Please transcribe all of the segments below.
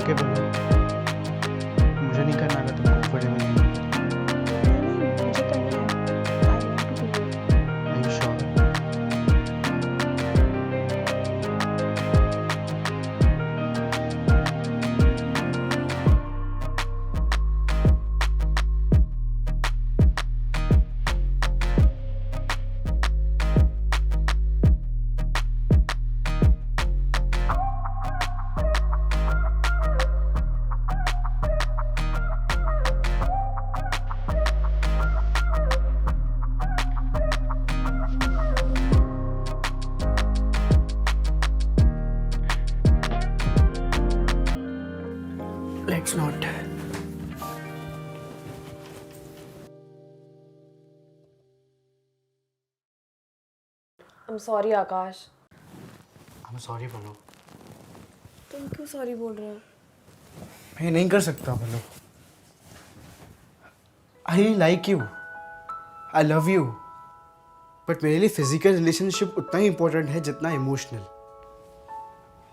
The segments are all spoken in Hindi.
ओके बोलो, मुझे नहीं करना अगर तुम कंफर्टेबल नहीं हो। नहीं मुझे करना है। I want to do it. Are you sure? Let's not. I'm sorry Akash. I'm sorry बोलो। तुम क्यों सॉरी बोल रहे हो? मैं नहीं कर सकता बोलो। I like you. I love you. But मेरे लिए फिजिकल रिलेशनशिप उतना ही इम्पोर्टेंट है जितना emotional.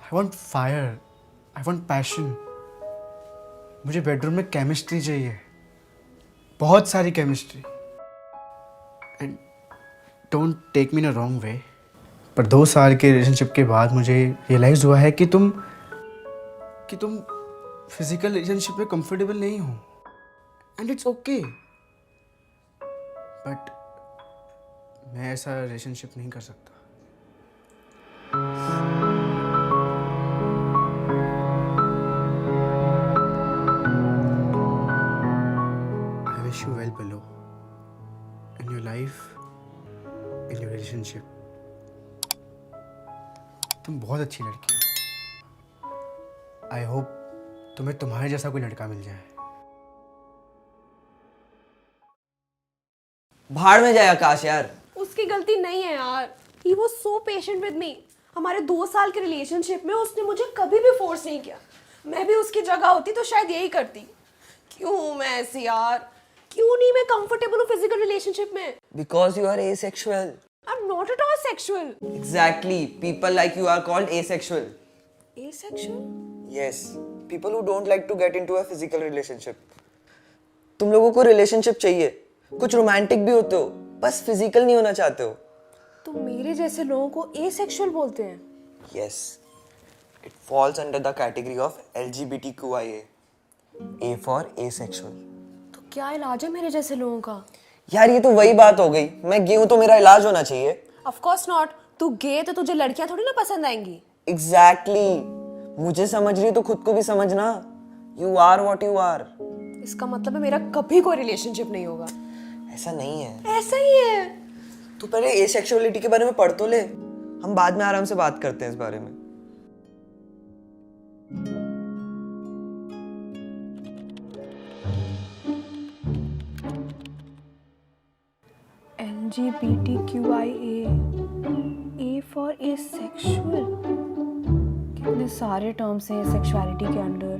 I want fire, I want passion. मुझे बेडरूम में केमिस्ट्री चाहिए, बहुत सारी chemistry. And don't take me in a wrong way, पर 2 साल के रिलेशनशिप के बाद मुझे रियलाइज हुआ है कि तुम फिजिकल रिलेशनशिप में कंफर्टेबल नहीं हो। एंड इट्स ओके, बट मैं ऐसा रिलेशनशिप नहीं कर सकता। I wish you well below, in your life, in your relationship. तुम बहुत अच्छी लड़की हो। आई होप तुम्हें तुम्हारे जैसा कोई लड़का मिल जाए। भाड़ में जाए आकाश यार। उसकी गलती नहीं है यार। He was so patient with me। हमारे 2 साल के रिलेशनशिप में उसने मुझे कभी भी फोर्स नहीं किया। मैं भी उसकी जगह होती तो शायद यही करती। क्यों हूँ मैं ऐसी यार? क्यों नहीं मैं कंफर्टेबल हूँ फिजिकल रिलेशनशिप में? Because you are asexual. I'm not at all sexual। Exactly. People like you are called asexual. Asexual? Yes. People who don't like to get into a physical relationship. तुम लोगों को रिलेशनशिप चाहिए, कुछ रोमांटिक भी होते हो, बस फिजिकल नहीं होना चाहते हो। तो मेरे जैसे लोगों को asexual बोलते हैं। Yes. It falls under the category of LGBTQIA. A for asexual. तो क्या इलाज है मेरे जैसे लोगों का? यार ये तो वही बात हो गई, मैं गे हूं तो मेरा इलाज होना चाहिए। Of course not। तू गे तो तुझे लड़कियां थोड़ी ना पसंद आएंगी। Exactly. मुझे समझ रही हो तो खुद को भी समझना। You are what you are. इसका मतलब है मेरा कभी कोई रिलेशनशिप नहीं होगा। ऐसा नहीं है। ऐसा ही है। तू पहले एसेक्सुअलिटी के बारे में पढ़ तो ले, हम बाद में आराम से बात करते हैं इस बारे में। LGBTQIA, A for asexual। कितने सारे टर्म्स हैं सेक्सुअलिटी के अंडर।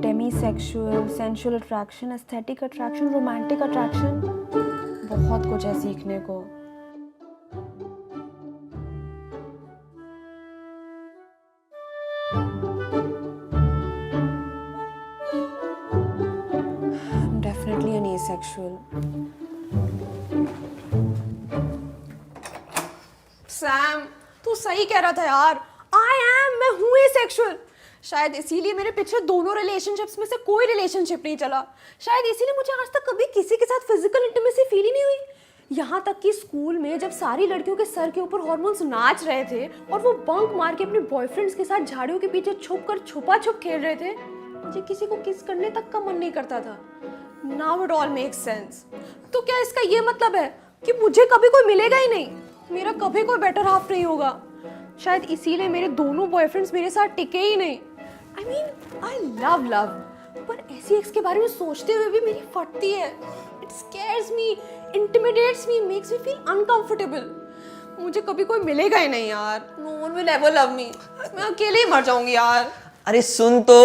Demisexual, sensual attraction, aesthetic attraction, romantic attraction, बहुत कुछ है सीखने को। I'm definitely an asexual। Sam, तू सही कह रहा था यार। मैं हूँ asexual। शायद इसीलिए मेरे पिछले दोनों रिलेशनशिप्स में से कोई रिलेशनशिप नहीं चला। शायद इसीलिए मुझे आज तक कभी किसी के साथ फिजिकल इंटीमेसी फील ही नहीं हुई। यहाँ तक कि स्कूल में जब सारी लड़कियों के सर के ऊपर हार्मोन्स नाच रहे थे और वो बंक मार के अपने बॉयफ्रेंड्स के साथ झाड़ियों के पीछे छुप कर छुपा छुप खेल रहे थे, मुझे किसी को किस करने तक का मन नहीं करता था। Now it all makes sense. तो क्या इसका ये मतलब है कि मुझे कभी कोई मिलेगा ही नहीं? मेरा कभी कोई बेटर हाफ नहीं होगा। शायद इसीलिए मेरे दोनों बॉयफ्रेंड्स मेरे साथ टिके ही नहीं। I mean, I love love, पर ऐसी एक्स के बारे में सोचते हुए भी मेरी फटती है। It scares me, intimidates me, makes me feel uncomfortable। मुझे कभी कोई मिलेगा ही नहीं यार। No one will ever love me। मैं अकेले ही मर जाऊंगी यार। अरे सुन तो।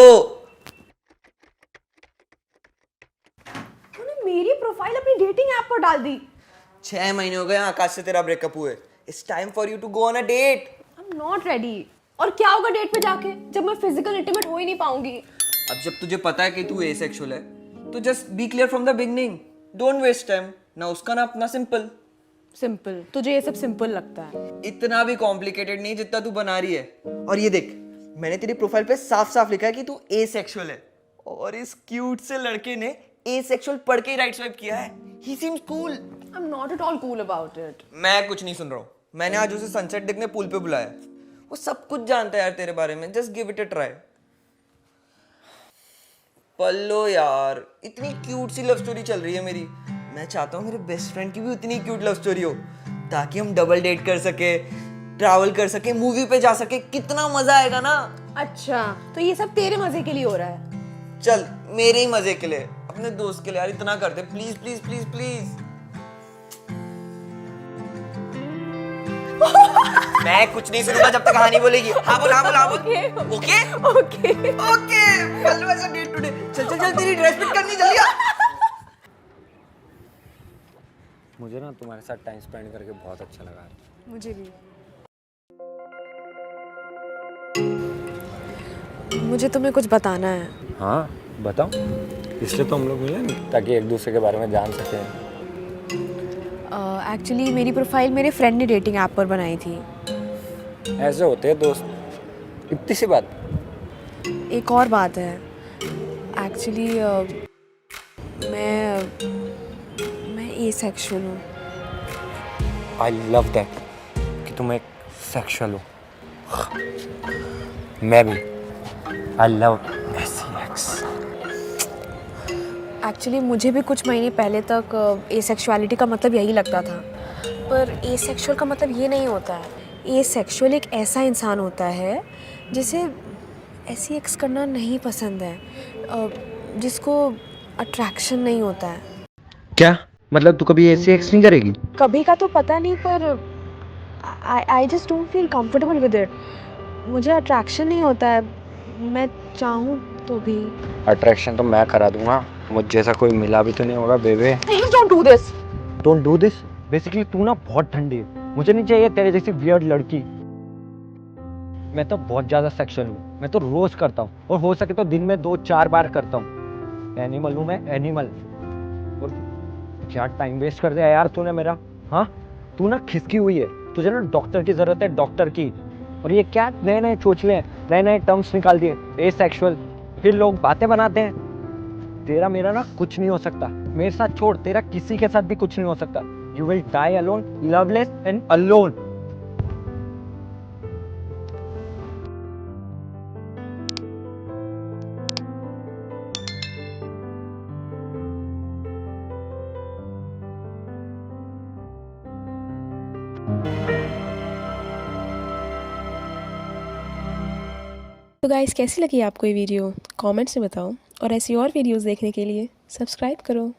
तूने मेरी प्रोफाइल अपनी डेटिंग ऐप पर डाल दी। 6 महीने हो गए आकाश से तेरा ब्रेकअप हुए। It's time for you to go on a date। I'm not ready। और क्या होगा डेट पे जाके जब मैं फिजिकल इंटीमेट हो ही नहीं पाऊंगी? अब जब तुझे पता है कि तू एसेक्सुअल है तो just be clear from the beginning, don't waste time, ना उसका ना अपना, सिंपल। सिंपल? तुझे ये सब सिंपल लगता है? इतना भी कॉम्प्लिकेटेड नहीं जितना तू बना रही है। और ये देख, मैंने तेरी प्रोफाइल पे साफ साफ लिखा है कि तू एसेक्सुअल है, और इस क्यूट से लड़के ने एसेक्सुअल पढ़ के ही राइट स्वाइप किया है। ही seems cool. I am not at all cool about it. मैं कुछ नहीं सुन रहा हूँ। मैंने आज उसे सनसेट देखने पूल पे बुलाया, वो सब कुछ जानता है यार तेरे बारे में, just give it a try. पल्लो यार, इतनी क्यूट सी लव स्टोरी चल रही है मेरी। मैं चाहता हूँ मेरे बेस्ट फ्रेंड की भी उतनी क्यूट लव स्टोरी हो, ताकि हम डबल डेट कर सके, ट्रैवल कर सके, मूवी पे जा सके। कितना मजा आएगा ना। अच्छा, तो ये सब तेरे मजे के लिए हो रहा है? चल मेरे ही मजे के लिए, अपने दोस्त के लिए यार, इतना कर दे प्लीज प्लीज प्लीज प्लीज। मैं कुछ नहीं सुनूंगा जब तक कहानी बोलेगी। हाँ बोल, हाँ बोल, हाँ बोल। ओके ओके ओके, पल्लू ऐसा डेट टुडे। चल चल चल, तेरी ड्रेस फिट करनी, जल्दी आ। मुझे ना तुम्हारे साथ टाइम स्पेंड करके बहुत अच्छा लगा। मुझे भी। मुझे तुम्हें कुछ बताना है। हाँ बताओ, इसलिए तो हम लोग मिले नहीं, ताकि एक दूसरे के बारे में जान सकें। एक्चुअली मेरी प्रोफाइल मेरे फ्रेंड ने डेटिंग ऐप पर बनाई थी। ऐसे होते हैं दोस्त, इतनी सी बात। एक और बात है, एक्चुअली मैं एसेक्सुअल हूँ। आई लव दैट कि तुम एक सेक्सुअल हो। मैं भी। I love sex. एक्चुअली मुझे भी कुछ महीने पहले तक एसेक्सुअलिटी का मतलब यही लगता था, पर एसेक्सुअल का मतलब ये नहीं होता है। एसेक्सुअल एक ऐसा इंसान होता है जिसे ऐसी एक्स करना नहीं पसंद है, जिसको अट्रैक्शन नहीं होता है। क्या मतलब, तू कभी ऐसी एक्स नहीं करेगी? कभी का तो पता नहीं, पर I just don't feel comfortable with it. मुझे अट्रैक्शन नहीं होता है, मैं चाहूँ तो भी। अट्रैक्शन तो मैं करा दूंगा, मुझ जैसा कोई मिला भी तो नहीं होगा बेबे। Please don't do this. Don't do this. Basically तू ना बहुत ठंडी है, मुझे नहीं चाहिए तेरे जैसी वियर्ड लड़की। मैं तो बहुत ज्यादा सेक्सुअल हूँ, मैं तो रोज करता हूँ, और हो सके तो दिन में 2-4 बार करता हूँ। एनिमल हूँ मैं, एनिमल। और क्या टाइम वेस्ट कर दिया यार तूने मेरा। हाँ, तू ना खिसकी हुई है, तुझे ना डॉक्टर की जरूरत है, डॉक्टर की। और ये क्या नए नए चोचले, नए नए टर्म्स निकाल दिए, एसेक्सुअल। फिर लोग बातें बनाते हैं। तेरा मेरा ना कुछ नहीं हो सकता, मेरे साथ छोड़, तेरा किसी के साथ भी कुछ नहीं हो सकता। You will die alone, loveless and alone. तो गाइस, कैसी लगी आपको ये वीडियो? कमेंट्स में बताओ, और ऐसी और वीडियोस देखने के लिए सब्सक्राइब करो।